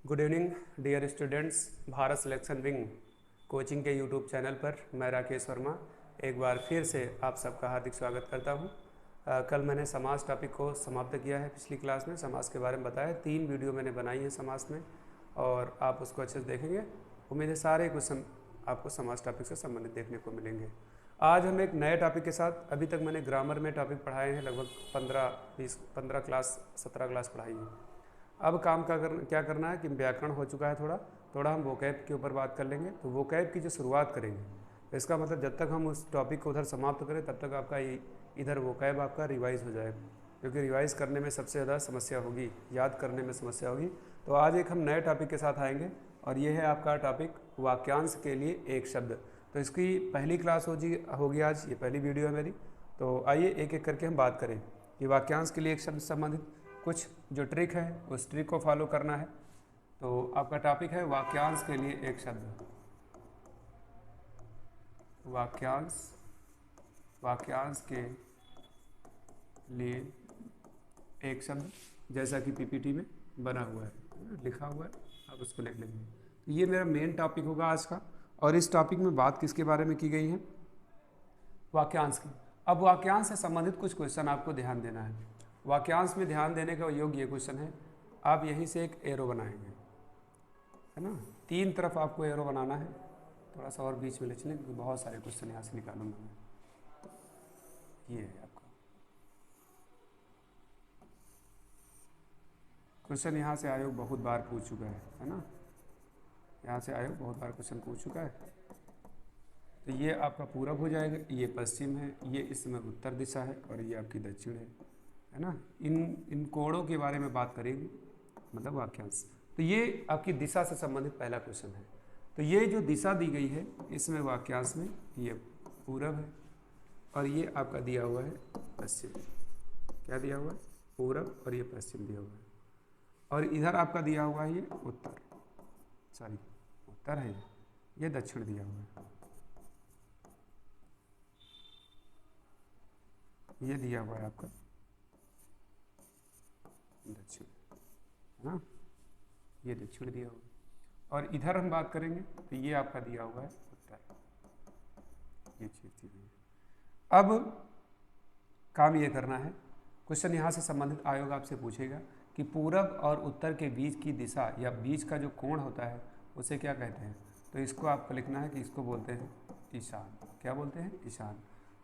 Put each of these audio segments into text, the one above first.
Good evening dear students. Bharat selection wing coaching के YouTube channel पर मैं राकेश वर्मा एक बार फिर से आप सबका हार्दिक स्वागत करता हूं। कल मैंने समास टॉपिक को समाप्त किया है। पिछली क्लास में समास के बारे में बताया, 3 वीडियो मैंने बनाई है समास में और आप उसको अच्छे से देखेंगे। उम्मीद है सारे क्वेश्चन आपको समास टॉपिक से संबंधित देखने को मिलेंगे। आज हम एक नए टॉपिक के साथ, अभी तक मैंने ग्रामर में टॉपिक पढ़ाए हैं, लगभग 15 क्लास 17 क्लास पढ़ाई है। अब काम क्या करना है कि व्याकरण हो चुका है, थोड़ा हम वोकैब के ऊपर बात कर लेंगे। तो वोकैब की जो शुरुआत करेंगे, इसका मतलब जब तक हम उस टॉपिक को उधर समाप्त करें तब तक आपका इधर वोकैब आपका रिवाइज हो जाएगा, क्योंकि रिवाइज करने में सबसे ज़्यादा समस्या होगी, याद करने में समस्या होगी। तो आज एक हम नए टॉपिक के साथ आएंगे और ये है आपका टॉपिक वाक्यांश के लिए एक शब्द। तो इसकी पहली क्लास होगी आज, ये पहली वीडियो है मेरी। तो आइए एक एक करके हम बात करें कि वाक्यांश के लिए एक शब्द से संबंधित कुछ जो ट्रिक है उस ट्रिक को फॉलो करना है। तो आपका टॉपिक है वाक्यांश के लिए एक शब्द। वाक्यांश के लिए एक शब्द, जैसा कि पीपीटी में बना हुआ है, लिखा हुआ है, आप उसको लिख लेंगे। तो ये मेरा मेन टॉपिक होगा आज का। और इस टॉपिक में बात किसके बारे में की गई है? वाक्यांश की। अब वाक्यांश से संबंधित कुछ क्वेश्चन आपको ध्यान देना है। वाक्यांश में ध्यान देने का योग्य ये क्वेश्चन है। आप यहीं से एक एरो बनाएंगे, है ना, 3 तरफ आपको एरो बनाना है। थोड़ा सा और बीच में ले चलें क्योंकि बहुत सारे क्वेश्चन यहाँ से निकालूंगा मैं। ये है आपका क्वेश्चन, यहाँ से आयोग बहुत बार पूछ चुका है ना, यहाँ से आयोग बहुत बार क्वेश्चन पूछ चुका है। तो ये आपका पूरब हो जाएगा, ये पश्चिम है, ये इसमें उत्तर दिशा है और ये आपकी दक्षिण है ना। इन कोणों के बारे में बात करेंगे, मतलब वाक्यांश। तो ये आपकी दिशा से संबंधित पहला क्वेश्चन है। तो ये जो दिशा दी गई है इसमें वाक्यांश में ये पूरब है और ये आपका दिया हुआ है पश्चिम। क्या दिया हुआ है? पूरब, और ये पश्चिम दिया हुआ है। और इधर आपका दिया हुआ है ये उत्तर है, ये दक्षिण दिया हुआ है, ये दिया हुआ है आपका दक्षिण, है ना, ये दक्षिण दिया हुआ है। और इधर हम बात करेंगे तो ये आपका दिया हुआ है उत्तर, ये चीज दी हुई है। अब काम ये करना है, क्वेश्चन यहाँ से संबंधित आयोग आपसे पूछेगा कि पूरब और उत्तर के बीच की दिशा या बीच का जो कोण होता है उसे क्या कहते हैं। तो इसको आपको लिखना है कि इसको बोलते हैं ईशान। क्या बोलते हैं? ईशान।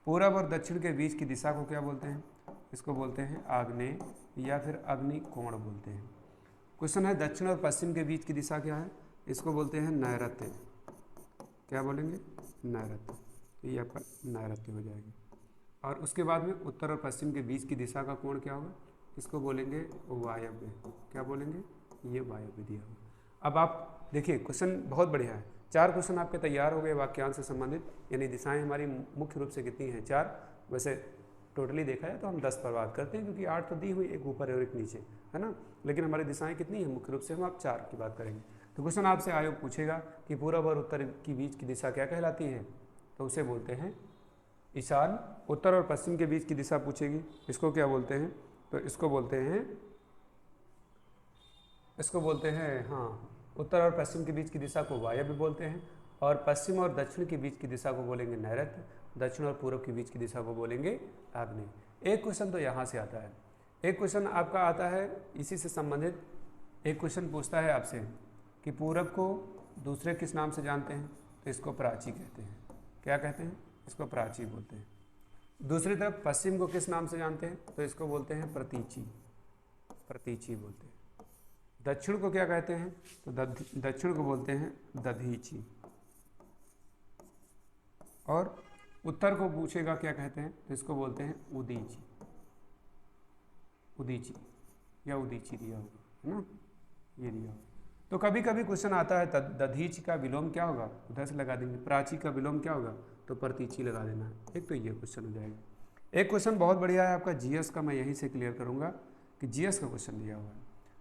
पूरब और दक्षिण के बीच की दिशा को क्या बोलते हैं? इसको बोलते हैं आग्नेय या फिर अग्नि कोण बोलते हैं। क्वेश्चन है दक्षिण और पश्चिम के बीच की दिशा क्या है? इसको बोलते हैं नैऋत्य। क्या बोलेंगे? नैऋत्य। तो ये आपका नैऋत्य हो जाएगी। और उसके बाद में उत्तर और पश्चिम के बीच की दिशा का कोण क्या होगा? इसको बोलेंगे वायव्य। क्या बोलेंगे? ये वायव्य दिया होगा। अब आप देखिए, क्वेश्चन बहुत बढ़िया है। 4 क्वेश्चन आपके तैयार हो गए वाक्यांश से संबंधित, यानी दिशाएं हमारी मुख्य रूप से कितनी हैं? 4। वैसे टोटली देखा है तो हम 10 पर बात करते हैं, क्योंकि 8 तो दी हुई, एक ऊपर और एक नीचे, है ना। लेकिन हमारी दिशाएं कितनी हैं? मुख्य रूप से हम आप 4 की बात करेंगे। तो क्वेश्चन आपसे आयोग पूछेगा कि पूरब और उत्तर की बीच की दिशा क्या कहलाती है? तो उसे बोलते हैं ईशान। उत्तर और पश्चिम के बीच की दिशा पूछेगी, इसको क्या बोलते हैं? तो इसको बोलते हैं हाँ, उत्तर और पश्चिम के बीच की दिशा को वायव्य बोलते हैं, और पश्चिम और दक्षिण के बीच की दिशा को बोलेंगे नैऋत्य, दक्षिण और पूर्व के बीच की दिशा को बोलेंगे आग्नेय। एक क्वेश्चन तो यहाँ से आता है। एक क्वेश्चन आपका आता है इसी से संबंधित। एक क्वेश्चन पूछता है आपसे कि पूरब को दूसरे किस नाम से जानते हैं? तो इसको प्राची कहते हैं। क्या कहते हैं? इसको प्राची बोलते हैं। दूसरी तरफ पश्चिम को किस नाम से जानते हैं? तो इसको बोलते हैं प्रतीची बोलते हैं। दक्षिण को क्या कहते हैं? तो दक्षिण को बोलते हैं दधीची। और उत्तर को पूछेगा क्या कहते हैं? तो इसको बोलते हैं उदीची या उदीची दिया होगा, है ना, ये दिया होगा। तो कभी कभी क्वेश्चन आता है दधीची का विलोम क्या होगा? उधर से लगा देंगे। प्राची का विलोम क्या होगा? तो प्रतीची लगा देना है। एक तो ये क्वेश्चन हो जाएगा। एक क्वेश्चन बहुत बढ़िया है आपका जीएस का, मैं यहीं से क्लियर करूंगा कि जीएस का क्वेश्चन दिया हुआ है।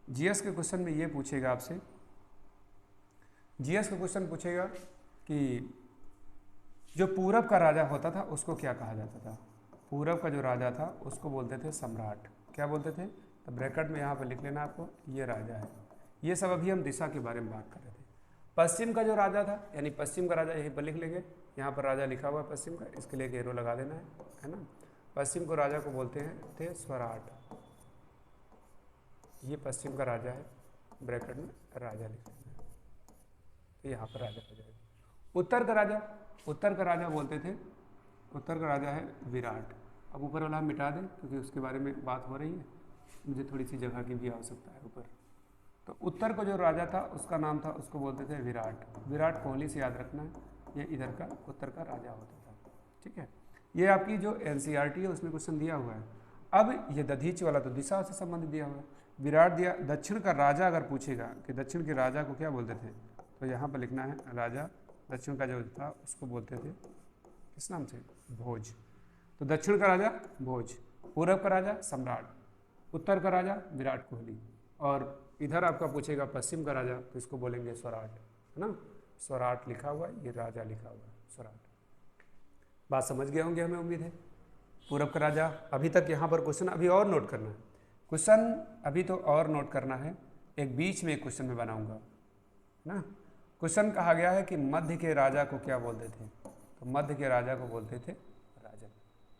जीएस के क्वेश्चन में ये पूछेगा आपसे, जीएस का क्वेश्चन पूछेगा कि जो पूरब का राजा होता था उसको क्या कहा जाता था? पूरब का जो राजा था उसको बोलते थे सम्राट। क्या बोलते थे? तो ब्रैकेट में यहाँ पर लिख लेना आपको, ये राजा है, ये सब अभी हम दिशा के बारे में बात कर रहे थे। पश्चिम का जो राजा था, यानी पश्चिम का राजा यहीं पर लिख लेंगे, यहाँ पर राजा लिखा हुआ है पश्चिम का, इसके लिए घेरो लगा देना है ना। पश्चिम को राजा को बोलते हैं थे स्वराट, ये पश्चिम का राजा है, ब्रैकेट में राजा लिख लेंगे, तो यहाँ पर राजा हो जाएगा। उत्तर का राजा बोलते थे, उत्तर का राजा है विराट। अब ऊपर वाला हम मिटा दें क्योंकि उसके बारे में बात हो रही है, मुझे थोड़ी सी जगह की भी आवश्यकता है ऊपर। तो उत्तर को जो राजा था उसका नाम था, उसको बोलते थे विराट। विराट कोहली से याद रखना है, ये इधर का उत्तर का राजा होता था, ठीक है। ये आपकी जो NCERT है उसमें क्वेश्चन दिया हुआ है। अब ये दधीच वाला तो दिशा से संबंधित दिया हुआ है, विराट दिया। दक्षिण का राजा अगर पूछेगा कि दक्षिण के राजा को क्या बोलते थे, तो यहाँ पर लिखना है राजा, दक्षिण का जो था उसको बोलते थे किस नाम से, भोज। तो दक्षिण का राजा भोज, पूरब का राजा सम्राट, उत्तर का राजा विराट कोहली, और इधर आपका पूछेगा पश्चिम का राजा तो इसको बोलेंगे स्वराट, है ना। स्वराट लिखा हुआ है, ये राजा लिखा हुआ है स्वराट। बात समझ गए होंगे हमें उम्मीद है। पूरब का राजा, अभी तक यहाँ पर क्वेश्चन अभी और नोट करना है, क्वेश्चन अभी तो और नोट करना है, एक बीच में एक क्वेश्चन में बनाऊंगा ना। क्वेश्चन कहा गया है कि मध्य के राजा को क्या बोलते थे, तो मध्य के राजा को बोलते थे राजन।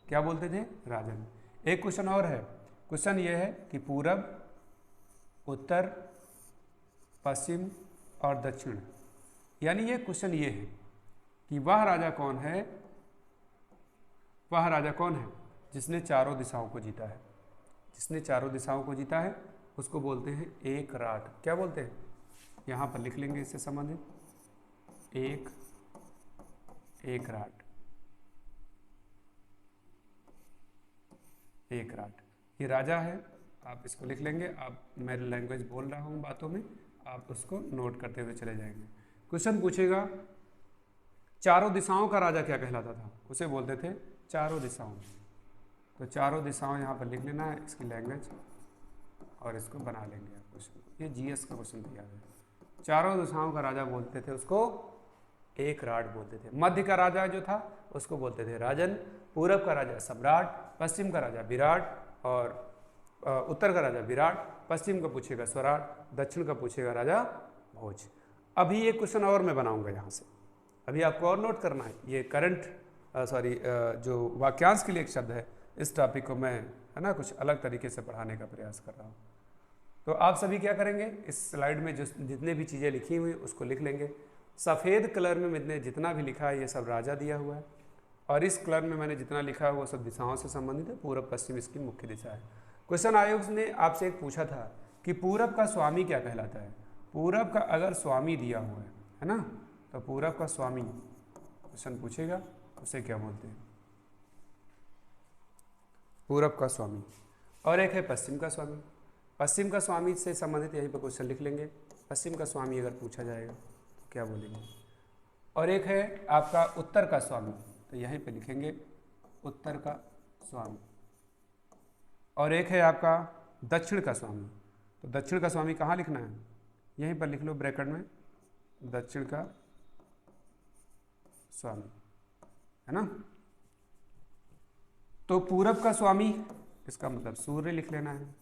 क्या बोलते थे, राजन। एक क्वेश्चन और है, क्वेश्चन ये है कि पूरब, उत्तर, पश्चिम और दक्षिण, यानी ये क्वेश्चन ये है कि वह राजा कौन है, वह राजा कौन है जिसने चारों दिशाओं को जीता है। जिसने चारों दिशाओं को जीता है उसको बोलते हैं एक राट। क्या बोलते हैं, यहाँ पर लिख लेंगे इससे संबंधित, एक राट, एक राट, ये राजा है, आप इसको लिख लेंगे। आप मैं लैंग्वेज बोल रहा हूँ बातों में, आप उसको नोट करते हुए चले जाएंगे। क्वेश्चन पूछेगा चारों दिशाओं का राजा क्या कहलाता था, उसे बोलते थे चारों दिशाओं। तो चारों दिशाओं यहाँ पर लिख लेना है इसकी लैंग्वेज, और इसको बना लेंगे आप क्वेश्चन। ये GS का क्वेश्चन दिया है। चारों दिशाओं का राजा बोलते थे उसको एक राट बोलते थे। मध्य का राजा जो था उसको बोलते थे राजन, पूरब का राजा सम्राट, पश्चिम का राजा विराट, और उत्तर का राजा विराट, पश्चिम का पूछेगा स्वराट, दक्षिण का पूछेगा राजा भोज। अभी ये क्वेश्चन और मैं बनाऊंगा यहाँ से, अभी आपको और नोट करना है। ये करंट जो वाक्यांश के लिए एक शब्द है, इस टॉपिक को मैं, है ना, कुछ अलग तरीके से पढ़ाने का प्रयास कर रहा हूँ। तो आप सभी क्या करेंगे, इस स्लाइड में जो जितने भी चीज़ें लिखी हुई उसको लिख लेंगे। सफ़ेद कलर में मैंने जितना भी लिखा है ये सब राजा दिया हुआ है, और इस कलर में मैंने जितना लिखा है वो सब दिशाओं से संबंधित है। पूरब पश्चिम इसकी मुख्य दिशा है। क्वेश्चन आयोग ने आपसे एक पूछा था कि पूरब का स्वामी क्या कहलाता है। पूरब का अगर स्वामी दिया हुआ है ना, तो पूरब का स्वामी क्वेश्चन पूछेगा उसे क्या बोलते हैं, पूरब का स्वामी। और एक है पश्चिम का स्वामी। पश्चिम का स्वामी से संबंधित यहीं पर क्वेश्चन लिख लेंगे, पश्चिम का स्वामी अगर पूछा जाएगा तो क्या बोलेंगे। और एक है आपका उत्तर का स्वामी, तो यहीं पे लिखेंगे उत्तर का स्वामी। और एक है आपका दक्षिण का स्वामी, तो दक्षिण का स्वामी कहाँ लिखना है, यहीं पर लिख लो ब्रैकेट में, दक्षिण का स्वामी, है ना। तो पूरब का स्वामी, इसका मतलब सूर्य लिख लेना है।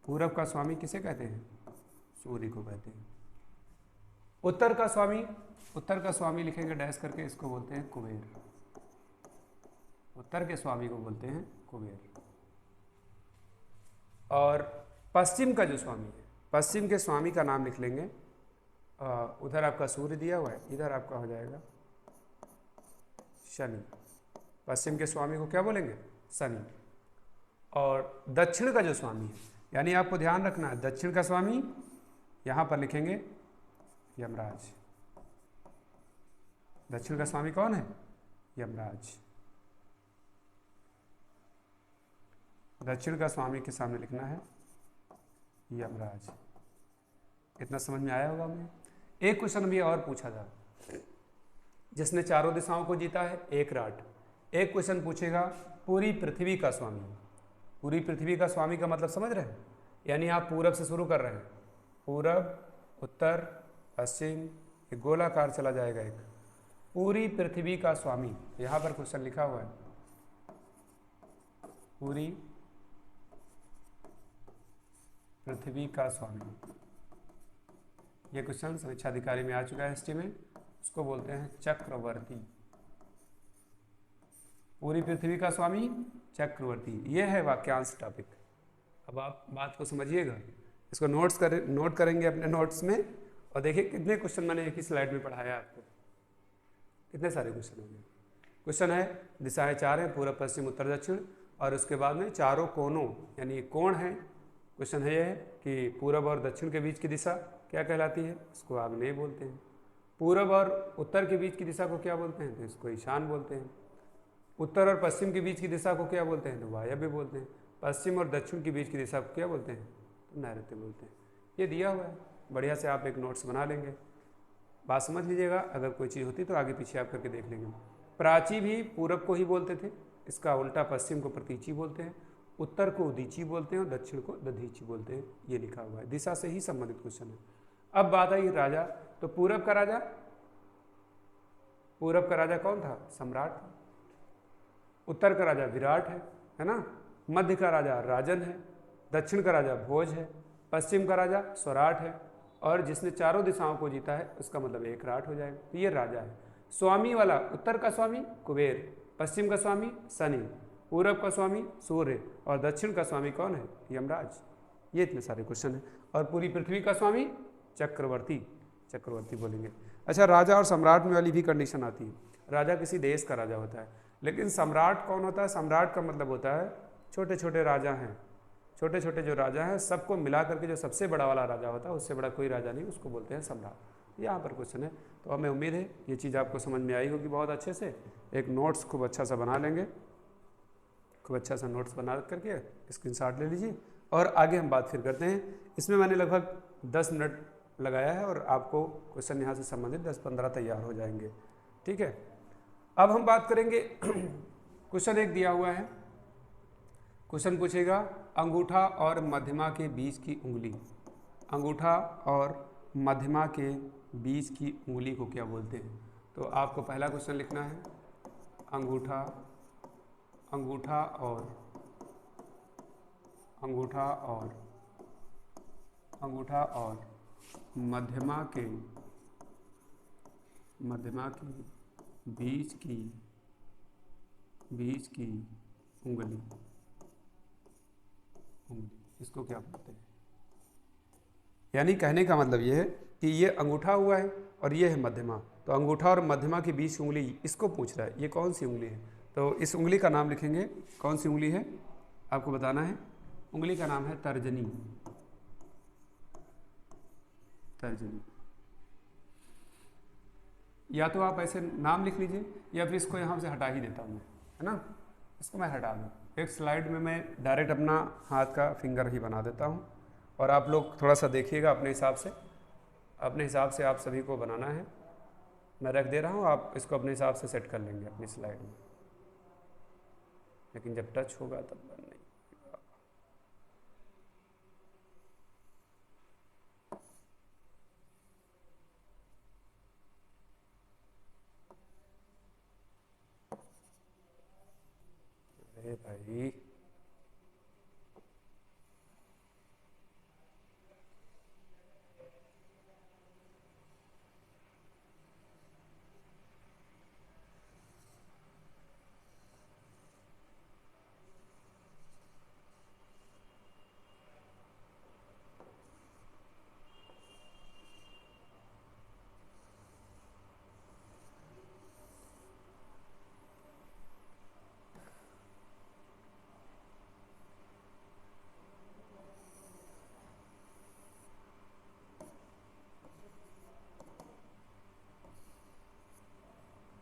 पूरब का स्वामी किसे कहते हैं, सूर्य को कहते हैं। उत्तर का स्वामी, उत्तर का स्वामी लिखेंगे डैश करके, इसको बोलते हैं कुबेर। उत्तर के स्वामी को बोलते हैं कुबेर। और पश्चिम का जो स्वामी है, पश्चिम के स्वामी का नाम लिख लेंगे, उधर आपका सूर्य दिया हुआ है, इधर आपका हो जाएगा शनि। पश्चिम के स्वामी को क्या बोलेंगे, शनि। और दक्षिण का जो स्वामी है, यानी आपको ध्यान रखना है, दक्षिण का स्वामी यहाँ पर लिखेंगे यमराज। दक्षिण का स्वामी कौन है, यमराज। दक्षिण का स्वामी के सामने लिखना है यमराज। इतना समझ में आया होगा हमें। एक क्वेश्चन भी और पूछा था, जिसने चारों दिशाओं को जीता है, एक राट। एक क्वेश्चन पूछेगा पूरी पृथ्वी का स्वामी। पूरी पृथ्वी का स्वामी का मतलब समझ रहे हैं, यानी आप पूरब से शुरू कर रहे हैं, पूरब, उत्तर, पश्चिम, एक गोलाकार चला जाएगा एक। पूरी पृथ्वी का स्वामी, यहाँ पर क्वेश्चन लिखा हुआ है, पूरी पृथ्वी का स्वामी। ये क्वेश्चन समीक्षा अधिकारी में आ चुका है हिस्ट्री में। उसको बोलते हैं चक्रवर्ती। पूरी पृथ्वी का स्वामी चक्रवर्ती, ये है वाक्यांश टॉपिक। अब आप बात को समझिएगा, इसको नोट करेंगे अपने नोट्स में, और देखिए कितने क्वेश्चन मैंने एक ही स्लाइड में पढ़ाया आपको, कितने सारे क्वेश्चन हो गए। क्वेश्चन है दिशाएं 4 हैं, पूर्व पश्चिम उत्तर दक्षिण, और उसके बाद में चारों कोनों यानी कोण है। क्वेश्चन है यह कि पूर्व और दक्षिण के बीच की दिशा क्या कहलाती है, इसको आग्नेय बोलते हैं। पूर्व और उत्तर के बीच की दिशा को क्या बोलते हैं, तो इसको ईशान बोलते हैं। उत्तर और पश्चिम के बीच की दिशा को क्या बोलते हैं, तो वायव्य बोलते हैं। पश्चिम और दक्षिण के बीच की दिशा को क्या बोलते हैं, तो नैऋत्य बोलते हैं। ये दिया हुआ है, बढ़िया से आप एक नोट्स बना लेंगे। बात समझ लीजिएगा, अगर कोई चीज़ होती तो आगे पीछे आप करके देख लेंगे। प्राची भी पूरब को ही बोलते थे, इसका उल्टा पश्चिम को प्रतीची बोलते हैं, उत्तर को उदीची बोलते हैं और दक्षिण को दधीची बोलते हैं। ये लिखा हुआ है, दिशा से ही संबंधित क्वेश्चन है। अब बात आई राजा, तो पूरब का राजा कौन था, सम्राट था। उत्तर का राजा विराट है ना। मध्य का राजा राजन है, दक्षिण का राजा भोज है, पश्चिम का राजा स्वराट है, और जिसने चारों दिशाओं को जीता है उसका मतलब एक राट हो जाएगा। तो ये राजा है। स्वामी वाला, उत्तर का स्वामी कुबेर, पश्चिम का स्वामी शनि, पूरब का स्वामी सूर्य, और दक्षिण का स्वामी कौन है, यमराज। ये इतने सारे क्वेश्चन हैं। और पूरी पृथ्वी का स्वामी चक्रवर्ती बोलेंगे। अच्छा, राजा और सम्राट में वाली भी कंडीशन आती है। राजा किसी देश का राजा होता है, लेकिन सम्राट कौन होता है, सम्राट का मतलब होता है छोटे छोटे राजा हैं, छोटे छोटे जो राजा हैं सबको मिला करके जो सबसे बड़ा वाला राजा होता है, उससे बड़ा कोई राजा नहीं, उसको बोलते हैं सम्राट। यहाँ पर क्वेश्चन है। तो हमें उम्मीद है ये चीज़ आपको समझ में आई होगी बहुत अच्छे से। एक नोट्स खूब अच्छा सा बना लेंगे, खूब अच्छा सा नोट्स बना करके स्क्रीनशॉट ले लीजिए, और आगे हम बात फिर करते हैं। इसमें मैंने लगभग 10 मिनट लगाया है, और आपको क्वेश्चन यहाँ से संबंधित 10-15 तैयार हो जाएंगे। ठीक है, अब हम बात करेंगे क्वेश्चन एक दिया हुआ है, क्वेश्चन पूछेगा अंगूठा और मध्यमा के बीच की उंगली। अंगूठा और मध्यमा के बीच की उंगली को क्या बोलते हैं। तो आपको पहला क्वेश्चन लिखना है, अंगूठा और मध्यमा के बीच की उंगली, इसको क्या बोलते हैं। यानी कहने का मतलब ये है कि ये अंगूठा हुआ है और ये है मध्यमा, तो अंगूठा और मध्यमा के बीच उंगली, इसको पूछ रहा है ये कौन सी उंगली है। तो इस उंगली का नाम लिखेंगे, कौन सी उंगली है आपको बताना है। उंगली का नाम है तर्जनी। या तो आप ऐसे नाम लिख लीजिए, या फिर इसको यहाँ से हटा ही देता हूँ मैं, है ना, इसको मैं हटा दूँ। एक स्लाइड में मैं डायरेक्ट अपना हाथ का फिंगर ही बना देता हूँ, और आप लोग थोड़ा सा देखिएगा अपने हिसाब से आप सभी को बनाना है। मैं रख दे रहा हूँ, आप इसको अपने हिसाब से सेट कर लेंगे अपनी स्लाइड में, लेकिन जब टच होगा तब बन नहीं। अरे भाई,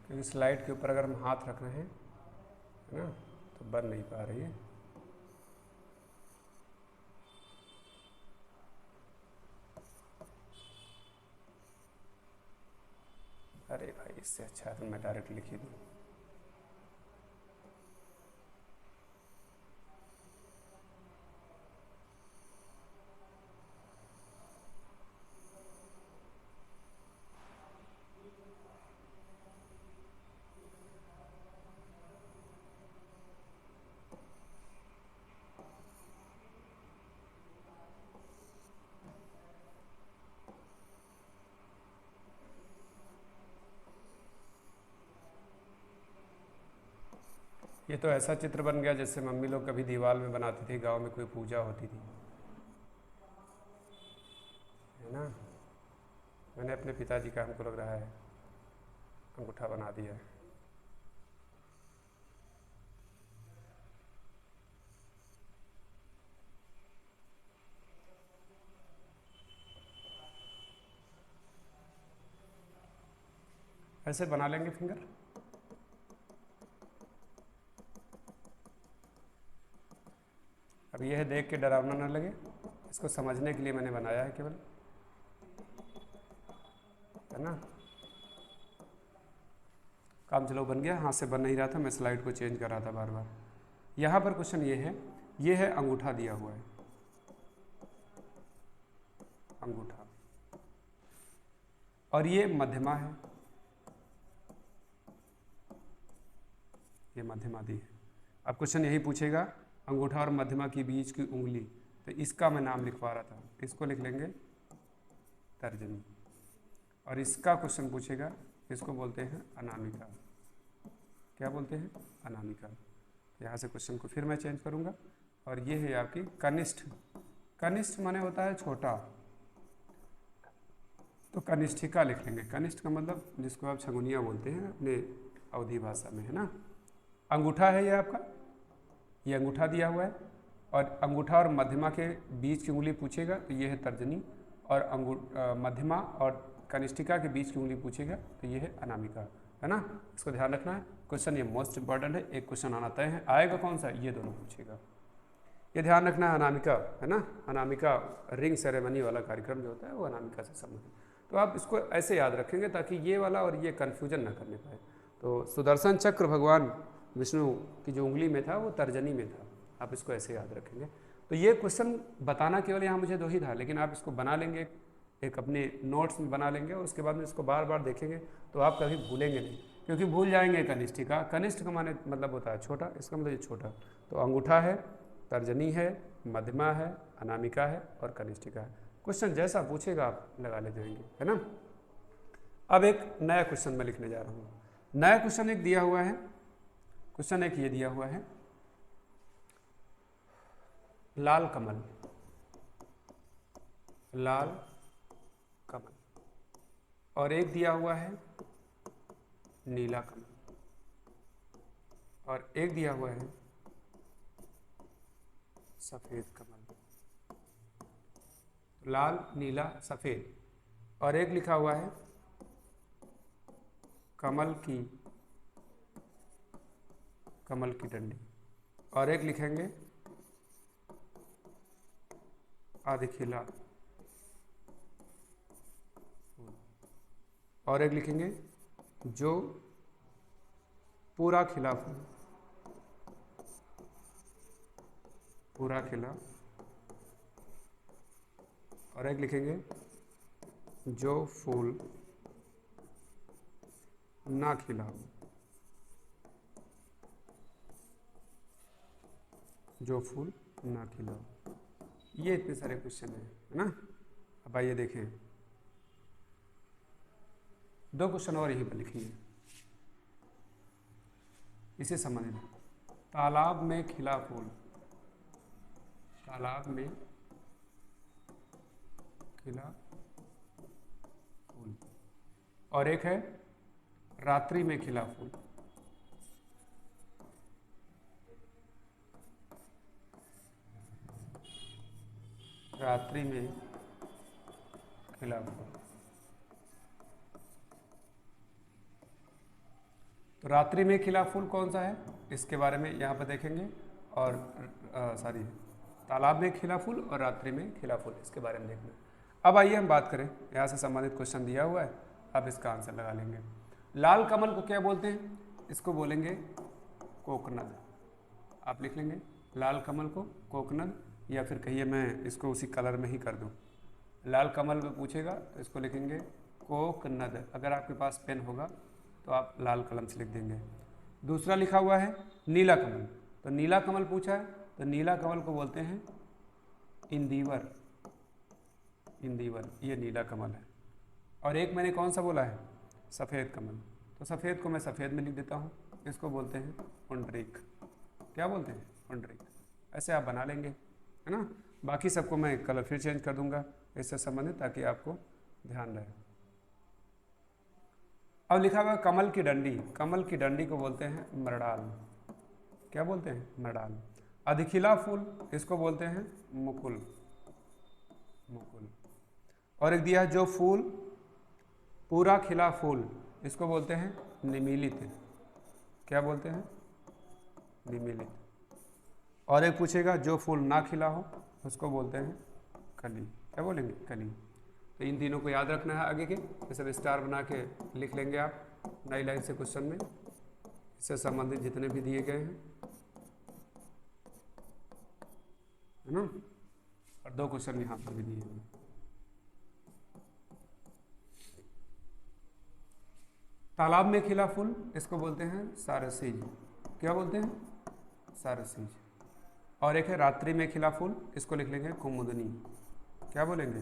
क्योंकि स्लाइड के ऊपर अगर हम हाथ रख रहे हैं, है ना, तो बन नहीं पा रही है। अरे भाई, इससे अच्छा है तो मैं डायरेक्ट लिख ही दूँ। ये तो ऐसा चित्र बन गया जैसे मम्मी लोग कभी दीवार में बनाती थी, गांव में कोई पूजा होती थी, है ना। मैंने अपने पिताजी का, हमको लग रहा है, अंगूठा बना दिया है। ऐसे बना लेंगे फिंगर। अब यह देख के डरावना ना लगे, इसको समझने के लिए मैंने बनाया है केवल, है ना। काम चलो बन गया, हाथ से बन नहीं रहा था, मैं स्लाइड को चेंज कर रहा था बार बार। यहाँ पर क्वेश्चन ये है अंगूठा दिया हुआ है, अंगूठा, और ये मध्यमा है, ये मध्यमा दी है। अब क्वेश्चन यही पूछेगा अंगूठा और मध्यमा के बीच की उंगली, तो इसका मैं नाम लिखवा रहा था, इसको लिख लेंगे तर्जनी। और इसका क्वेश्चन पूछेगा, इसको बोलते हैं अनामिका। क्या बोलते हैं? अनामिका। यहाँ से क्वेश्चन को फिर मैं चेंज करूँगा, और ये है आपकी कनिष्ठ। कनिष्ठ माने होता है छोटा, तो कनिष्ठिका लिख लेंगे। कनिष्ठ का मतलब जिसको आप छगुनिया बोलते हैं अपने अवधी भाषा में, है ना। अंगूठा है ये आपका, ये अंगूठा दिया हुआ है, और अंगूठा और मध्यमा के बीच की उंगली पूछेगा तो ये है तर्जनी, और मध्यमा और कनिष्ठिका के बीच की उंगली पूछेगा तो ये है अनामिका, है ना। इसको ध्यान रखना है, क्वेश्चन ये मोस्ट इंपॉर्टेंट है, एक क्वेश्चन आना तय है, आएगा कौन सा, ये दोनों पूछेगा। ये ध्यान रखना है, अनामिका, है ना। अनामिका रिंग सेरेमनी वाला कार्यक्रम जो होता है वो अनामिका से संबंधित, तो आप इसको ऐसे याद रखेंगे ताकि ये वाला और ये कन्फ्यूजन ना करने पाए। तो सुदर्शन चक्र भगवान विष्णु की जो उंगली में था वो तर्जनी में था, आप इसको ऐसे याद रखेंगे। तो ये क्वेश्चन बताना केवल यहाँ मुझे 2 ही था, लेकिन आप इसको बना लेंगे, एक अपने नोट्स में बना लेंगे, और उसके बाद में इसको बार बार देखेंगे तो आप कभी भूलेंगे नहीं, क्योंकि भूल जाएंगे कनिष्ठिका। कनिष्ठ का माने मतलब होता है छोटा, इसका मतलब ये छोटा। तो अंगूठा है, तर्जनी है, मध्यमा है, अनामिका है और कनिष्ठिका है। क्वेश्चन जैसा पूछेगा आप लगा ले जाएंगे, है ना। अब एक नया क्वेश्चन मैं लिखने जा रहा हूँ। नया क्वेश्चन एक दिया हुआ है, क्वेश्चन एक ये दिया हुआ है, लाल कमल, लाल कमल, और एक दिया हुआ है नीला कमल, और एक दिया हुआ है सफेद कमल। लाल, नीला, सफेद, और एक लिखा हुआ है कमल की डंडी, और एक लिखेंगे आधे खिला, और एक लिखेंगे जो पूरा खिला फूल, पूरा खिला, और एक लिखेंगे जो फूल ना खिला हो, जो फूल ना खिला हो। ये इतने सारे क्वेश्चन है ना। अब आइए देखें, 2 क्वेश्चन और यहीं पर लिखिए इसे समझना। तालाब में खिला फूल, तालाब में खिला फूल, और एक है रात्रि में खिला फूल, रात्रि में खिला फूल। तो रात्रि में खिला फूल कौन सा है, इसके बारे में यहाँ पर देखेंगे, और सॉरी, तालाब में खिला फूल और रात्रि में खिला फूल, इसके बारे में देखना। अब आइए हम बात करें, यहाँ से संबंधित क्वेश्चन दिया हुआ है, अब इसका आंसर लगा लेंगे। लाल कमल को क्या बोलते हैं? इसको बोलेंगे कोकनद। आप लिख लेंगे लाल कमल को कोकनद, या फिर कहिए मैं इसको उसी कलर में ही कर दूँ। लाल कमल में पूछेगा तो इसको लिखेंगे कोकनद। अगर आपके पास पेन होगा तो आप लाल कलम से लिख देंगे। दूसरा लिखा हुआ है नीला कमल, तो नीला कमल पूछा है तो नीला कमल को बोलते हैं इंदिवर, इंदिवर, ये नीला कमल है। और एक मैंने कौन सा बोला है? सफ़ेद कमल, तो सफ़ेद को मैं सफ़ेद में लिख देता हूँ, इसको बोलते हैं पुंडरीक। क्या बोलते हैं, पुंडरीक। ऐसे आप बना लेंगे, है ना। बाकी सबको मैं कलर फिर चेंज कर दूंगा इससे संबंधित, ताकि आपको ध्यान रहे। अब लिखा हुआ कमल की डंडी, कमल की डंडी को बोलते हैं मरडाल। क्या बोलते हैं, मरडाल। अधिखिला फूल, इसको बोलते हैं मुकुल, मुकुल। और एक दिया जो फूल पूरा खिला फूल, इसको बोलते हैं निमीलित। क्या बोलते हैं, निमीलित। और एक पूछेगा जो फूल ना खिला हो, उसको बोलते हैं कली। क्या बोलेंगे, कली। तो इन तीनों को याद रखना है आगे के, ये सब स्टार बना के लिख लेंगे आप नई लाइन से क्वेश्चन में, इससे संबंधित जितने भी दिए गए हैं, है ना। और 2 क्वेश्चन यहाँ पर भी दिए हैं। तालाब में खिला फूल, इसको बोलते हैं सारसीज। क्या बोलते हैं, सारसीज। और एक है रात्रि में खिला फूल, इसको लिख लेंगे कुमुदनी। क्या बोलेंगे,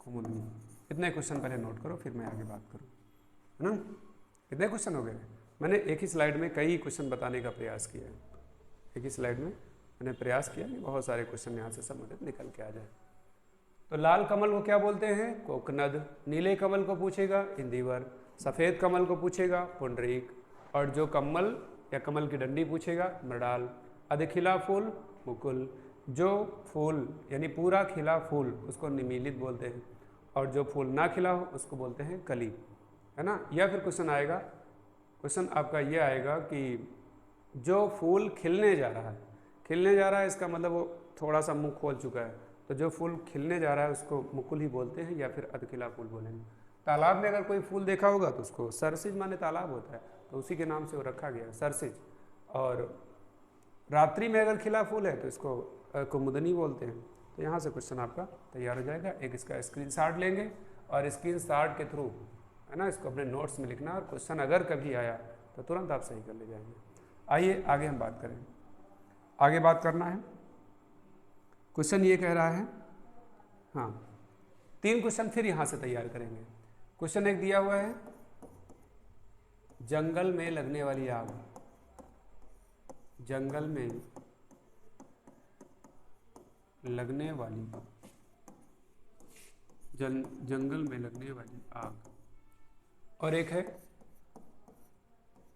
कुमुदनी। इतने क्वेश्चन पहले नोट करो, फिर मैं आगे बात करूँ, है ना। कितने क्वेश्चन हो गए, मैंने एक ही स्लाइड में कई क्वेश्चन बताने का प्रयास किया है। एक ही स्लाइड में मैंने प्रयास किया कि बहुत सारे क्वेश्चन यहाँ से संबंधित निकल के आ जाए। तो लाल कमल को क्या बोलते हैं, कोकनद। नीले कमल को पूछेगा इंदिवर। सफ़ेद कमल को पूछेगा पुंडरीक। और जो कमल या कमल की डंडी पूछेगा मृडाल। अधिखिला फूल मुकुल। जो फूल यानी पूरा खिला फूल उसको निमीलित बोलते हैं, और जो फूल ना खिला हो उसको बोलते हैं कली, है ना। या फिर क्वेश्चन आएगा, क्वेश्चन आपका ये आएगा कि जो फूल खिलने जा रहा है, खिलने जा रहा है इसका मतलब वो थोड़ा सा मुंह खोल चुका है, तो जो फूल खिलने जा रहा है उसको मुकुल ही बोलते हैं, या फिर अधिखिला फूल बोलेंगे। तालाब में अगर कोई फूल देखा होगा तो उसको सरसिज माने तालाब होता है, तो उसी के नाम से वो रखा गया सरसिज। और रात्रि में अगर खिला फूल है तो इसको कुमुदनी बोलते हैं। तो यहाँ से क्वेश्चन आपका तैयार हो जाएगा। एक इसका स्क्रीनशॉट लेंगे और स्क्रीनशॉट के थ्रू, है ना, इसको अपने नोट्स में लिखना, और क्वेश्चन अगर कभी आया तो तुरंत आप सही कर ले जाएंगे। आइए आगे हम बात करें। आगे बात करना है, क्वेश्चन ये कह रहा है, हाँ 3 क्वेश्चन फिर यहाँ से तैयार करेंगे। क्वेश्चन एक दिया हुआ है, जंगल में लगने वाली आग। जंगल में लगने वाली, जंगल में लगने वाली आग। और एक है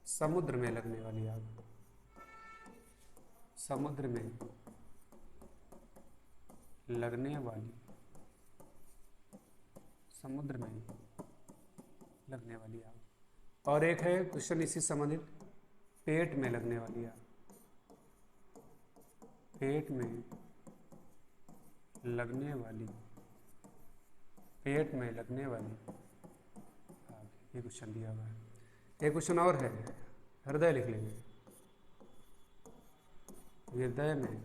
समुद्र में लगने वाली आग। समुद्र में लगने वाली, समुद्र में लगने वाली आग। और एक है क्वेश्चन इसी संबंधित, पेट में लगने वाली आग। पेट में लगने वाली, पेट में लगने वाली आग, ये क्वेश्चन दिया हुआ है। एक क्वेश्चन और है, हृदय लिख लेंगे। हृदय में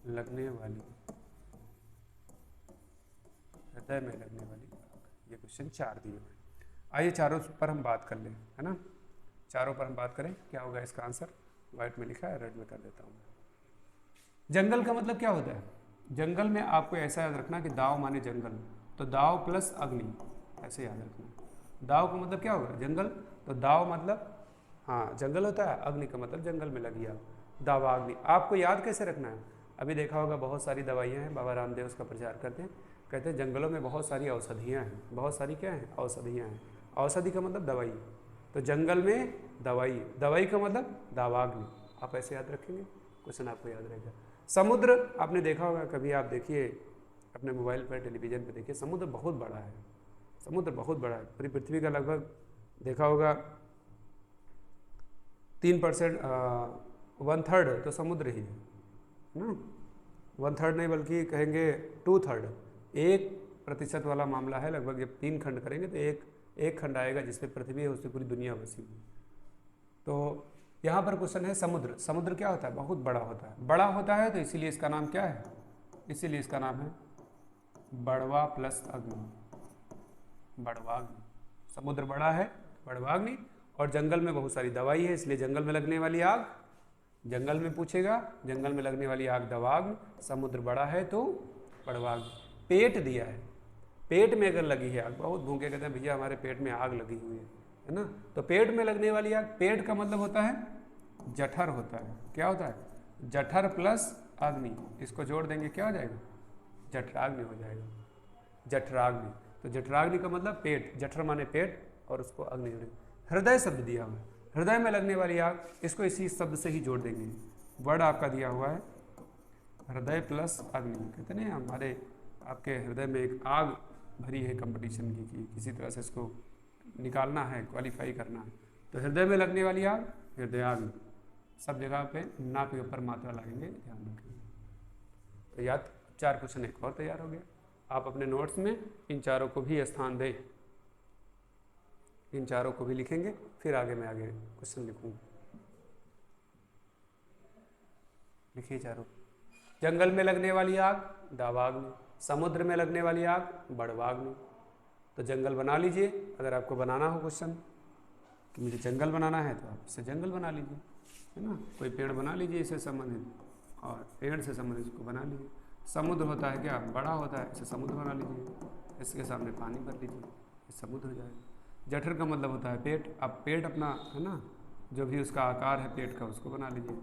लगने वाली, हृदय में लगने वाली आग, ये क्वेश्चन 4 दिए हुए। आइए चारों पर हम बात कर लें, है ना। चारों पर हम बात करें, क्या होगा इसका आंसर। व्हाइट में लिखा है, रेड में कर देता हूँ। जंगल का मतलब क्या होता है, जंगल में आपको ऐसा याद रखना कि दाव माने जंगल, तो दाव प्लस अग्नि, ऐसे याद रखना। दाव का मतलब क्या होगा, जंगल, तो दाव मतलब हाँ जंगल होता है, अग्नि का मतलब जंगल में लगी आग, दावाग्नि। आपको याद कैसे रखना है, अभी देखा होगा बहुत सारी दवाइयाँ हैं, बाबा रामदेव उसका प्रचार करते हैं, कहते हैं जंगलों में बहुत सारी औषधियाँ हैं। बहुत सारी क्या हैं, औषधियाँ हैं। औषधि का मतलब दवाई, तो जंगल में दवाई, दवाई का मतलब दावाग्नि। आप ऐसे याद रखेंगे, क्वेश्चन आपको याद रहेगा। समुद्र आपने देखा होगा, कभी आप देखिए अपने मोबाइल पर, टेलीविज़न पर देखिए, समुद्र बहुत बड़ा है। समुद्र बहुत बड़ा है, पूरी पृथ्वी का लगभग देखा होगा 3%, 1/3 तो समुद्र ही है ना। 1/3 नहीं बल्कि कहेंगे 2/3, 1% वाला मामला है लगभग। जब 3 खंड करेंगे तो एक खंड आएगा जिसपे पृथ्वी है, उससे पूरी दुनिया बसी हुई। तो यहाँ पर क्वेश्चन है समुद्र। समुद्र क्या होता है, बहुत बड़ा होता है। बड़ा होता है तो इसीलिए इसका नाम क्या है, इसीलिए इसका नाम है बड़वा प्लस अग्नि, बड़वाग्नि। समुद्र बड़ा है, बड़वाग्नि। और जंगल में बहुत सारी दवाई है, इसलिए जंगल में लगने वाली आग, जंगल में पूछेगा, जंगल में लगने वाली आग दवाग्नि। समुद्र बड़ा है तो बड़वाग्नि। पेट दिया है, पेट में अगर लगी है आग, बहुत भूखे कहते हैं भैया हमारे पेट में आग लगी हुई है ना। तो पेट में लगने वाली आग, पेट का मतलब होता है जठर होता है। क्या होता है? जठर प्लस अग्नि, इसको जोड़ देंगे क्या हो जाएगा? जठराग्नि हो जाएगा, जठराग्नि। तो जठराग्नि का मतलब पेट, जठर माने पेट और उसको अग्नि जोड़ेंगे। हृदय शब्द दिया हुआ है, हृदय में लगने वाली आग, इसको इसी शब्द से ही जोड़ देंगे। वर्ड आपका दिया हुआ है हृदय प्लस अग्नि। कहते नहीं हमारे आपके हृदय में एक आग भरी है कंपटीशन की, कि किसी तरह से इसको निकालना है, क्वालिफाई करना है। तो हृदय में लगने वाली आग हृदयाग्नि। सब जगह पे ना के ऊपर मात्रा लगाएंगे, ध्यान रखेंगे। तो याद 4 क्वेश्चन एक और तैयार हो गया। आप अपने नोट्स में इन चारों को भी स्थान दें, इन चारों को भी लिखेंगे, फिर आगे मैं आगे क्वेश्चन लिखूंगा। लिखिए चारों। जंगल में लगने वाली आग दावाग्नि, समुद्र में लगने वाली आग बड़वाग्नि। तो जंगल बना लीजिए, अगर आपको बनाना हो क्वेश्चन कि मुझे जंगल बनाना है तो आप इससे जंगल बना लीजिए, है ना। कोई पेड़ बना लीजिए इससे संबंधित, और पेड़ से संबंधित इसको बना लीजिए। समुद्र होता है क्या? बड़ा होता है, इसे समुद्र बना लीजिए, इसके सामने पानी भर लीजिए, ये समुद्र हो जाएगा। जठर का मतलब होता है पेट, आप पेट अपना, है ना, जो भी उसका आकार है पेट का उसको बना लीजिए।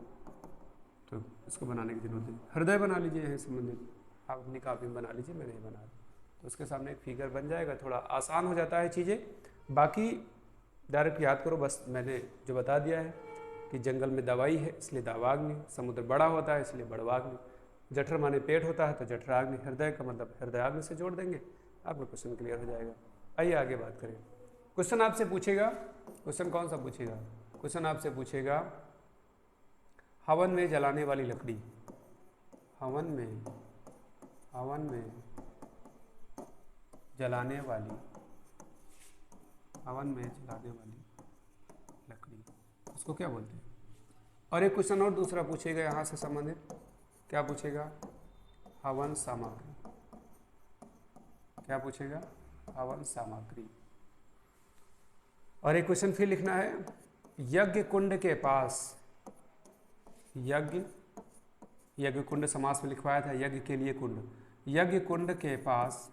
तो इसको बनाने की जरूरत नहीं। हृदय बना लीजिए है संबंधित, आप अपनी कॉपी में बना लीजिए, मैं नहीं बना रहा। तो उसके सामने एक फिगर बन जाएगा, थोड़ा आसान हो जाता है चीज़ें। बाकी डायरेक्ट याद करो, बस मैंने जो बता दिया है कि जंगल में दवाई है इसलिए दावाग्नि, समुद्र बड़ा होता है इसलिए बड़वाग्नि, जठर माने पेट होता है तो जठराग्नि, हृदय का मतलब हृदयाग्नि से जोड़ देंगे, आपका क्वेश्चन क्लियर हो जाएगा। आइए आगे बात करें। क्वेश्चन आपसे पूछेगा, क्वेश्चन कौन सा पूछेगा? क्वेश्चन आपसे पूछेगा हवन में जलाने वाली लकड़ी, हवन में जलाने वाली, हवन में जलाने वाली लकड़ी, उसको क्या बोलते हैं? और एक क्वेश्चन और दूसरा पूछेगा यहाँ से संबंधित, क्या पूछेगा? हवन सामग्री, क्या पूछेगा? हवन सामग्री। और एक क्वेश्चन फिर लिखना है, यज्ञ कुंड के पास, यज्ञ कुंड समास में लिखवाया था, यज्ञ के लिए कुंड, यज्ञ कुंड के पास,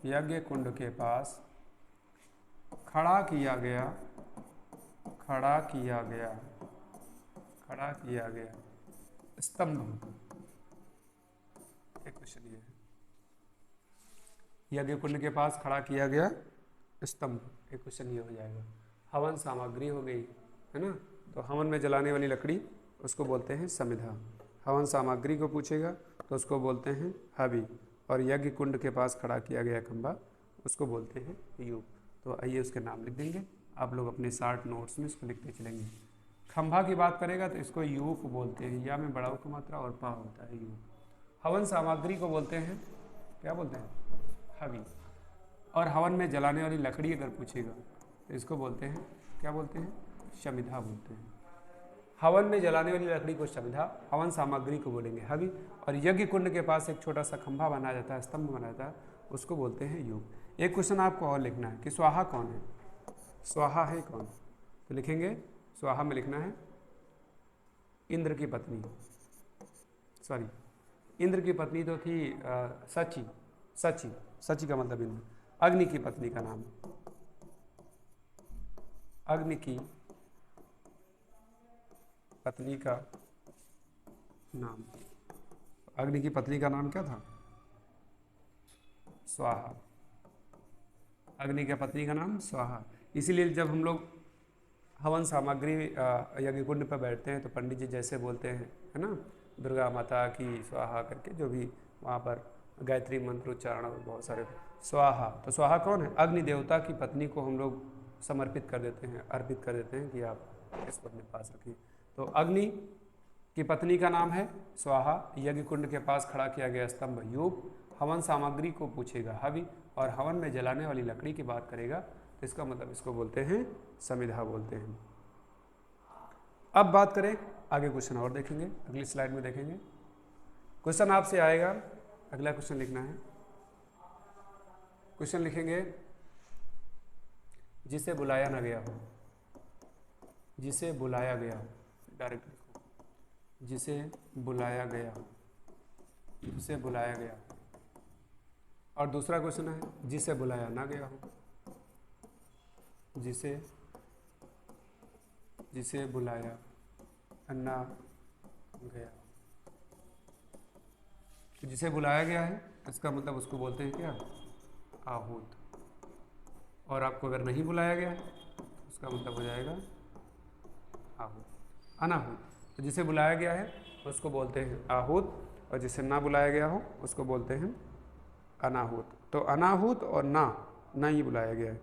यज्ञ कुंड के पास खड़ा किया गया, खड़ा किया गया, खड़ा किया गया स्तंभ। एक क्वेश्चन ये है, यज्ञ कुंड के पास खड़ा किया गया स्तंभ, एक क्वेश्चन ये हो जाएगा। हवन सामग्री हो गई, है ना। तो हवन में जलाने वाली लकड़ी उसको बोलते हैं समिधा। हवन सामग्री को पूछेगा तो उसको बोलते हैं हवि, और यज्ञ कुंड के पास खड़ा किया गया खंभा उसको बोलते हैं यूप। तो आइए उसके नाम लिख देंगे, आप लोग अपने शार्ट नोट्स में इसको लिखते चलेंगे। खंभा की बात करेगा तो इसको यूप बोलते हैं, या में बड़ा की मात्रा और पा होता है यूप। हवन सामग्री को बोलते हैं, क्या बोलते हैं? हवि। और हवन में जलाने वाली लकड़ी अगर पूछेगा तो इसको बोलते हैं, क्या बोलते हैं? शमिधा बोलते हैं। हवन में जलाने वाली लकड़ी को शमिधा, हवन सामग्री को बोलेंगे हवि, और यज्ञ कुंड के पास एक छोटा सा खंभा बनाया जाता है, स्तंभ बनाया जाता है, उसको बोलते हैं यूप। एक क्वेश्चन आपको और लिखना है कि स्वाहा कौन है? स्वाहा है कौन? तो लिखेंगे स्वाहा में लिखना है इंद्र की पत्नी, सॉरी इंद्र की पत्नी तो थी सची, सची, सची का मतलब इंद्र, अग्नि की पत्नी का नाम, अग्नि की पत्नी का नाम, अग्नि की पत्नी का नाम क्या था? स्वाहा। अग्नि की पत्नी का नाम स्वाहा। इसीलिए जब हम लोग हवन सामग्री यज्ञ कुंड पर बैठते हैं तो पंडित जी जैसे बोलते हैं, है ना, दुर्गा माता की स्वाहा करके, जो भी वहाँ पर गायत्री मंत्र उच्चारण और बहुत सारे स्वाहा। तो स्वाहा कौन है? अग्नि देवता की पत्नी को हम लोग समर्पित कर देते हैं, अर्पित कर देते हैं कि आप इसको अपने पास रखिए। तो अग्नि की पत्नी का नाम है स्वाहा, यज्ञ कुंड के पास खड़ा किया गया स्तंभ यूप, हवन सामग्री को पूछेगा हवि, और हवन में जलाने वाली लकड़ी की बात करेगा तो इसका मतलब इसको बोलते हैं समिधा बोलते हैं। अब बात करें आगे, क्वेश्चन और देखेंगे, अगली स्लाइड में देखेंगे। क्वेश्चन आपसे आएगा, अगला क्वेश्चन लिखना है। क्वेश्चन लिखेंगे जिसे बुलाया ना गया हो, जिसे बुलाया गया हो, डायरेक्ट लिखो, जिसे बुलाया गया हो, जिसे बुलाया गया। और दूसरा क्वेश्चन है जिसे बुलाया ना गया हो, जिसे जिसे बुलाया ना गया। तो जिसे बुलाया गया है इसका मतलब उसको बोलते हैं क्या, आहूत। और आपको अगर नहीं बुलाया गया है तो उसका मतलब हो जाएगा आहूत, अनाहूत। तो जिसे बुलाया गया है उसको बोलते हैं आहूत, और जिसे ना बुलाया गया हो उसको बोलते हैं अनाहूत। तो अनाहूत और ना ही बुलाया गया है।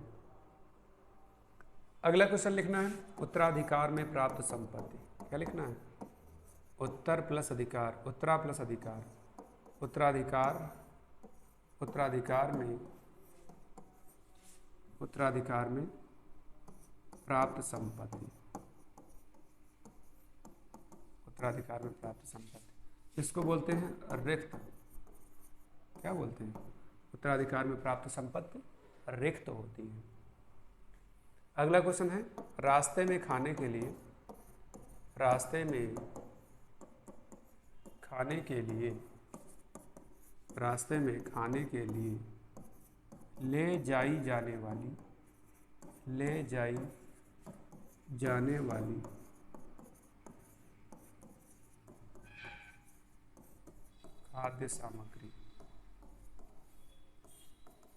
अगला क्वेश्चन लिखना है उत्तराधिकार में प्राप्त संपत्ति। क्या लिखना है, उत्तर प्लस अधिकार, उत्तरा प्लस अधिकार, उत्तराधिकार, उत्तराधिकार में प्राप्त संपत्ति, उत्तराधिकार में प्राप्त संपत्ति, इसको बोलते हैं रिक्त। क्या बोलते हैं, उत्तराधिकार में प्राप्त संपत्ति रिक्त होती है। अगला क्वेश्चन है रास्ते में खाने के लिए, रास्ते में खाने के लिए, रास्ते में खाने के लिए ले जाई जाने वाली, ले जाई जाने वाली खाद्य सामग्री,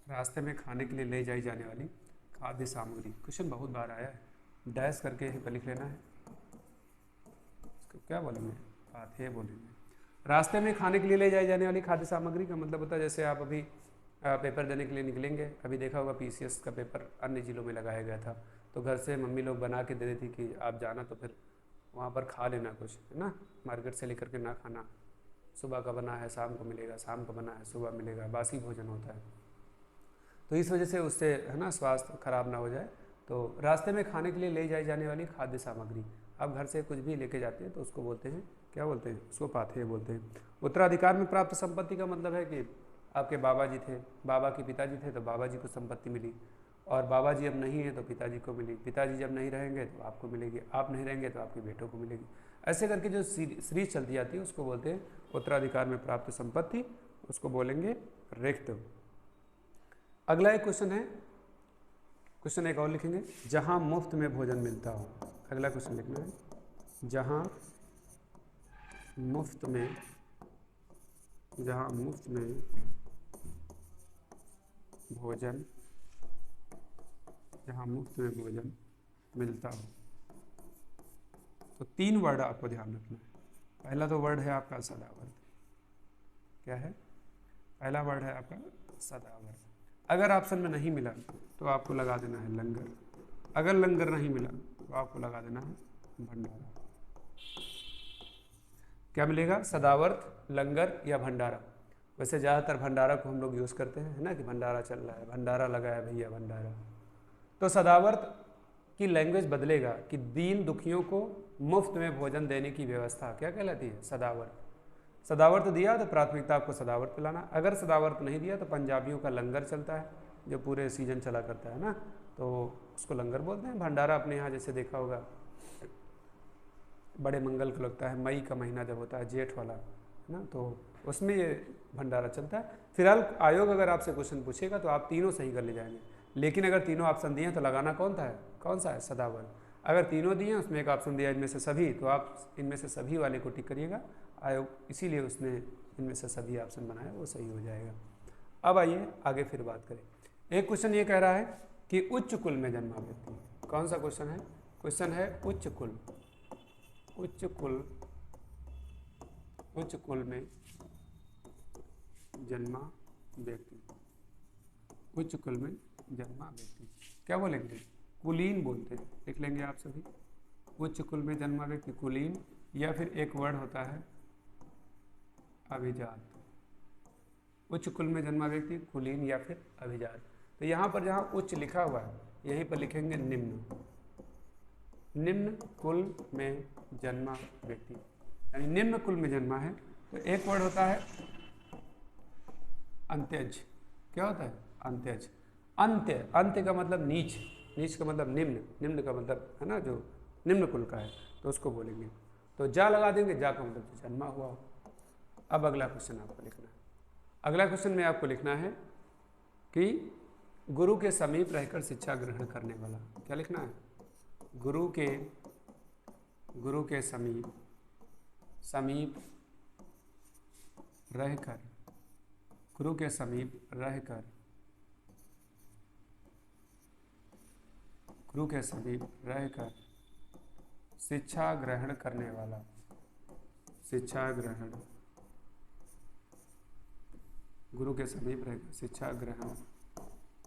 रास्ते में खाने के लिए ले जाई जाने वाली खाद्य सामग्री। क्वेश्चन बहुत बार आया है, डैश करके यहीं पर लिख लेना है। इसको क्या बोलेंगे, पाथेय बोलेंगे। रास्ते में खाने के लिए ले जाई जाने वाली खाद्य सामग्री का मतलब होता है जैसे आप अभी पेपर देने के लिए निकलेंगे, अभी देखा होगा पीसीएस का पेपर अन्य जिलों में लगाया गया था, तो घर से मम्मी लोग बना के दे देती कि आप जाना तो फिर वहाँ पर खा लेना कुछ, है ना, मार्केट से लेकर के ना खाना। सुबह का बना है शाम को मिलेगा, शाम का बना है सुबह मिलेगा, बासी भोजन होता है। तो इस वजह से उससे, है ना, स्वास्थ्य खराब ना हो जाए। तो रास्ते में खाने के लिए ले जाई जाने वाली खाद्य सामग्री, आप घर से कुछ भी लेके जाते हैं तो उसको बोलते हैं, क्या बोलते हैं, उसको पाथेय बोलते हैं। उत्तराधिकार में प्राप्त संपत्ति का मतलब है कि आपके बाबा जी थे, बाबा के पिताजी थे तो बाबा जी को संपत्ति मिली, और बाबा जी अब नहीं है तो पिताजी को मिली, पिताजी जब नहीं रहेंगे तो आपको मिलेगी, आप नहीं रहेंगे तो आपके बेटों को मिलेगी। ऐसे करके जो सीरीज चलती जाती है उसको बोलते हैं उत्तराधिकार में प्राप्त संपत्ति, उसको बोलेंगे रिक्त। अगला एक क्वेश्चन है, क्वेश्चन एक और लिखेंगे, जहां मुफ्त में भोजन मिलता हो। अगला क्वेश्चन लिखना है, जहां मुफ्त में भोजन, जहां मुफ्त में भोजन मिलता हो। तो 3 वर्ड आपको ध्यान रखना है। पहला तो वर्ड है आपका सदावर्त। क्या है, पहला वर्ड है आपका सदावर्त। अगर ऑप्शन में नहीं मिला तो आपको लगा देना है लंगर, अगर लंगर नहीं मिला तो आपको लगा देना है भंडारा। क्या मिलेगा, सदावर्त, लंगर या भंडारा। वैसे ज़्यादातर भंडारा को हम लोग यूज़ करते हैं, है ना, कि भंडारा चल रहा है, भंडारा लगा है भैया भंडारा। तो सदावर्त की लैंग्वेज बदलेगा कि दीन दुखियों को मुफ्त में भोजन देने की व्यवस्था क्या कहलाती है, सदावर्त। सदावर्त दिया तो प्राथमिकता आपको सदावर्त पिलाना, अगर सदावर्त नहीं दिया तो पंजाबियों का लंगर चलता है जो पूरे सीजन चला करता है ना, तो उसको लंगर बोलते हैं। भंडारा अपने यहाँ जैसे देखा होगा बड़े मंगल को लगता है, मई का महीना जब होता है, जेठ वाला, है ना, तो उसमें ये भंडारा चलता है। फिलहाल आयोग अगर आपसे क्वेश्चन पूछेगा तो आप तीनों सही कर ले जाएंगे, लेकिन अगर तीनों ऑप्शन दिए हैं तो लगाना कौन सा है, सदावर्त। अगर तीनों दिए हैं उसमें एक ऑप्शन दिया इनमें से सभी, तो आप इनमें से सभी वाले को टिक करिएगा। आयोग इसीलिए उसने इनमें से सभी ऑप्शन बनाया, वो सही हो जाएगा। अब आइए आगे फिर बात करें। एक क्वेश्चन ये कह रहा है कि उच्च कुल में जन्मा व्यक्ति। कौन सा क्वेश्चन है, क्वेश्चन है उच्च कुल, उच्च कुल में जन्मा व्यक्ति, उच्च कुल में जन्मा व्यक्ति क्या बोलेंगे, कुलीन बोलते हैं, लिख लेंगे आप सभी। उच्च कुल में जन्मा व्यक्ति कुलीन, या फिर एक वर्ड होता है अभिजात। उच्च कुल में जन्मा व्यक्ति कुलीन या फिर अभिजात। तो यहाँ पर जहाँ उच्च लिखा हुआ है यहीं पर लिखेंगे निम्न, निम्न कुल में जन्मा व्यक्ति, यानी निम्न कुल में जन्मा है। तो एक वर्ड होता है अंत्यज। क्या होता है, अंत्यज। अंत्य, अंत्य का मतलब नीच, नीच का मतलब निम्न, निम्न का मतलब है ना जो निम्न कुल का है, तो उसको बोलेंगे। तो जा लगा देंगे, जा का मतलब जन्मा हुआ हो। अब अगला क्वेश्चन आपको लिखना है। अगला क्वेश्चन में आपको लिखना है कि गुरु के समीप रहकर शिक्षा ग्रहण करने वाला, क्या लिखना है? गुरु के समीप रहकर, गुरु के समीप रहकर, गुरु के समीप रहकर शिक्षा ग्रहण करने वाला, शिक्षा ग्रहण, गुरु के समीप रहकर शिक्षा ग्रहण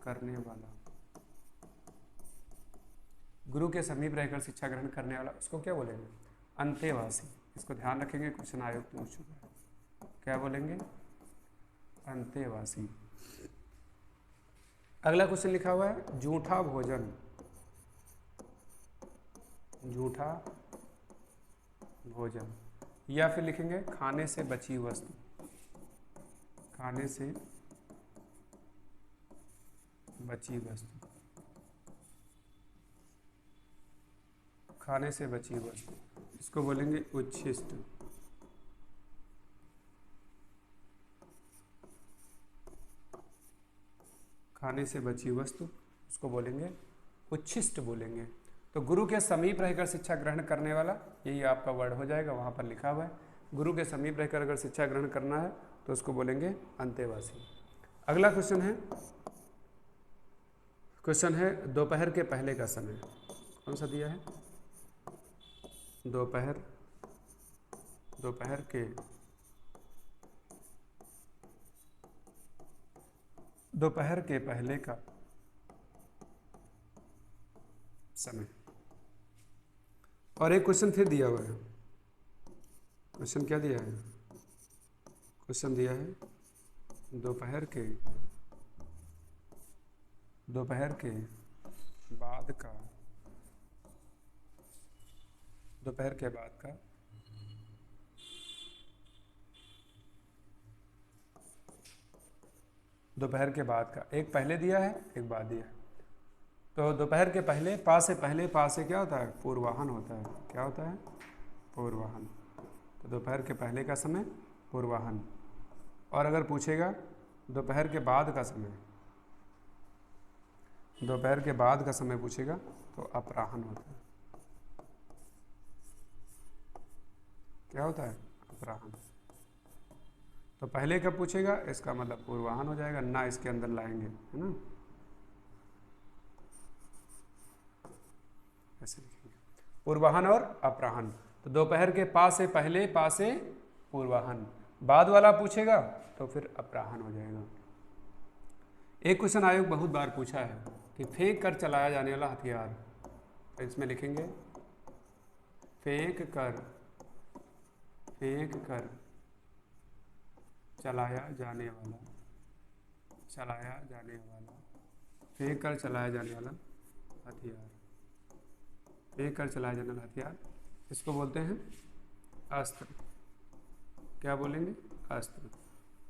करने वाला, गुरु के समीप रहकर शिक्षा ग्रहण करने वाला, उसको क्या बोलेंगे? अंतेवासी। इसको ध्यान रखेंगे, क्वेश्चन आयोग पूछ चुका है। क्या बोलेंगे? अंतेवासी। अगला क्वेश्चन लिखा हुआ है झूठा भोजन, झूठा भोजन, या फिर लिखेंगे खाने से बची वस्तु, खाने से बची वस्तु, खाने से बची वस्तु, इसको बोलेंगे उच्छिष्ट। खाने से बची वस्तु, उसको बोलेंगे उच्छिष्ट बोलेंगे। तो गुरु के समीप रहकर शिक्षा ग्रहण करने वाला, यही आपका वर्ड हो जाएगा, वहाँ पर लिखा हुआ है। गुरु के समीप रहकर अगर शिक्षा ग्रहण करना है तो उसको बोलेंगे अंतेवासी। अगला क्वेश्चन है दोपहर के पहले का समय। कौन सा दिया है? दोपहर के पहले का समय। और एक क्वेश्चन फिर दिया हुआ है। क्वेश्चन क्या दिया है? क्वेश्चन दिया है दोपहर के बाद का, दोपहर के बाद का दोपहर के बाद का, एक पहले दिया है एक बाद दिया है। तो दोपहर के पहले, पा से क्या होता है? पूर्वाहन होता है। क्या होता है? पूर्वाहन। तो दोपहर के पहले का समय पूर्वाहन। और अगर पूछेगा दोपहर के बाद का समय, दोपहर के बाद का समय पूछेगा तो अपराहन होता है। क्या होता है? अपराहन। तो पहले कब पूछेगा, इसका मतलब पूर्वाहन हो जाएगा, ना इसके अंदर लाएंगे, है ना, ऐसे लिखेंगे पूर्वाहन और अपराहन। तो दोपहर के पा से पहले, पा से पूर्वाहन, बाद वाला पूछेगा तो फिर अपराहन हो जाएगा। एक क्वेश्चन आयोग बहुत बार पूछा है कि फेंक कर चलाया जाने वाला हथियार, तो इसमें लिखेंगे फेंक कर चलाया जाने वाला, फेंक कर चलाया जाने वाला हथियार, फेंक कर चलाया जाने वाला हथियार, इसको बोलते हैं अस्त्र। क्या बोलेंगे? अस्त्र।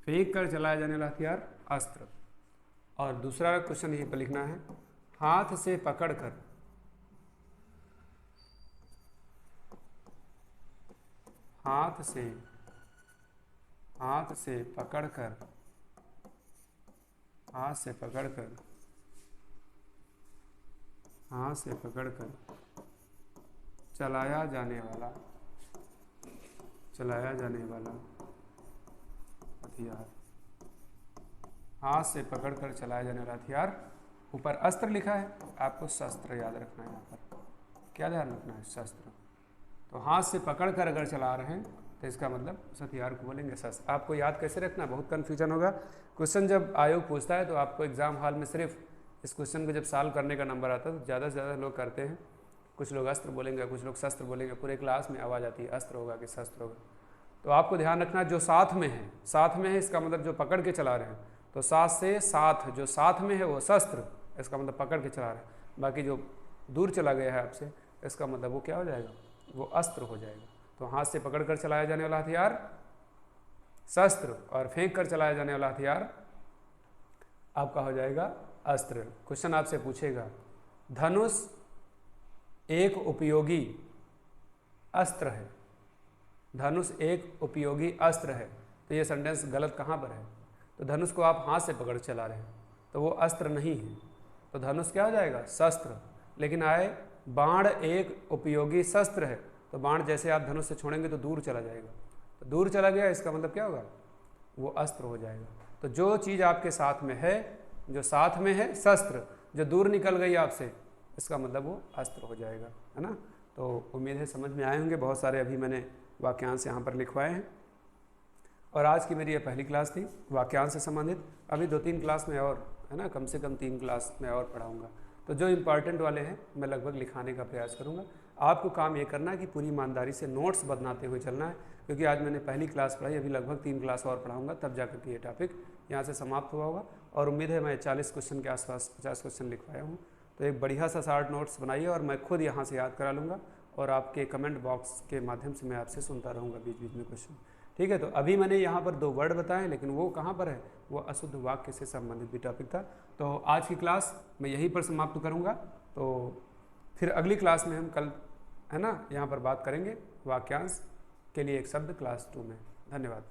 फेंक कर चलाया जाने वाला हथियार अस्त्र। और दूसरा क्वेश्चन यहीं पर लिखना है हाथ से पकड़कर, हाथ से पकड़कर चलाया जाने वाला हथियार, हाथ से पकड़कर चलाया जाने वाला हथियार। ऊपर अस्त्र लिखा है, आपको शस्त्र याद रखना है। यहाँ पर क्या ध्यान रखना है? शस्त्र। तो हाथ से पकड़कर अगर चला रहे हैं तो इसका मतलब उस हथियार को बोलेंगे शस्त्र। आपको याद कैसे रखना? बहुत कन्फ्यूजन होगा। क्वेश्चन जब आयोग पूछता है तो आपको एग्जाम हॉल में सिर्फ इस क्वेश्चन को जब सॉल्व करने का नंबर आता है तो ज़्यादा से ज़्यादा लोग करते हैं, कुछ लोग अस्त्र बोलेंगे, कुछ लोग शस्त्र बोलेंगे, पूरे क्लास में आवाज़ आती है अस्त्र होगा कि शस्त्र होगा। तो आपको ध्यान रखना जो साथ में है इसका मतलब जो पकड़ के चला रहे हैं, तो साथ से साथ, जो साथ में है वो शस्त्र, इसका मतलब पकड़ के चला रहे हैं। बाकी जो दूर चला गया है आपसे, इसका मतलब वो क्या हो जाएगा? वो अस्त्र हो जाएगा। तो हाथ से पकड़ कर चलाया जाने वाला हथियार शस्त्र, और फेंक कर चलाया जाने वाला हथियार आपका हो जाएगा अस्त्र। क्वेश्चन आपसे पूछेगा धनुष एक उपयोगी अस्त्र है, धनुष एक उपयोगी अस्त्र है, तो ये सेंटेंस गलत कहाँ पर है? तो धनुष को आप हाथ से पकड़ चला रहे हैं, तो तो वो अस्त्र नहीं है, तो धनुष क्या हो जाएगा, शस्त्र। लेकिन आए बाण एक उपयोगी शस्त्र है, तो बाण जैसे आप धनुष से छोड़ेंगे तो दूर चला जाएगा, तो दूर चला गया, इसका मतलब क्या होगा, वो अस्त्र हो जाएगा। तो जो चीज़ आपके साथ में है, जो साथ में है शस्त्र, जो दूर निकल गई आपसे, इसका मतलब वो अस्त्र हो जाएगा, है ना। तो उम्मीद है समझ में आए होंगे। बहुत सारे अभी मैंने वाक्यांश यहाँ पर लिखवाए हैं, और आज की मेरी ये पहली क्लास थी वाक्यांश से संबंधित। अभी 2-3 क्लास में और, है ना, कम से कम 3 क्लास में और पढ़ाऊँगा। तो जो इम्पॉर्टेंट वाले हैं मैं लगभग लिखाने का प्रयास करूँगा। आपको काम ये करना है कि पूरी ईमानदारी से नोट्स बनाते हुए चलना है, क्योंकि आज मैंने पहली क्लास पढ़ाई, अभी लगभग 3 क्लास और पढ़ाऊँगा, तब जाकर के ये टॉपिक यहाँ से समाप्त हुआ होगा। और उम्मीद है मैं 40 क्वेश्चन के आसपास 50 क्वेश्चन लिखवाया हूँ। तो एक बढ़िया सा शार्ट नोट्स बनाइए, और मैं खुद यहाँ से याद करा लूँगा, और आपके कमेंट बॉक्स के माध्यम से मैं आपसे सुनता रहूँगा बीच बीच में क्वेश्चन। ठीक है, तो अभी मैंने यहाँ पर 2 वर्ड बताए, लेकिन वो कहाँ पर है, वो अशुद्ध वाक्य से संबंधित भी टॉपिक था। तो आज की क्लास मैं यहीं पर समाप्त करूँगा। तो फिर अगली क्लास में हम कल, है ना, यहाँ पर बात करेंगे वाक्यांश के लिए एक शब्द क्लास 2 में। धन्यवाद।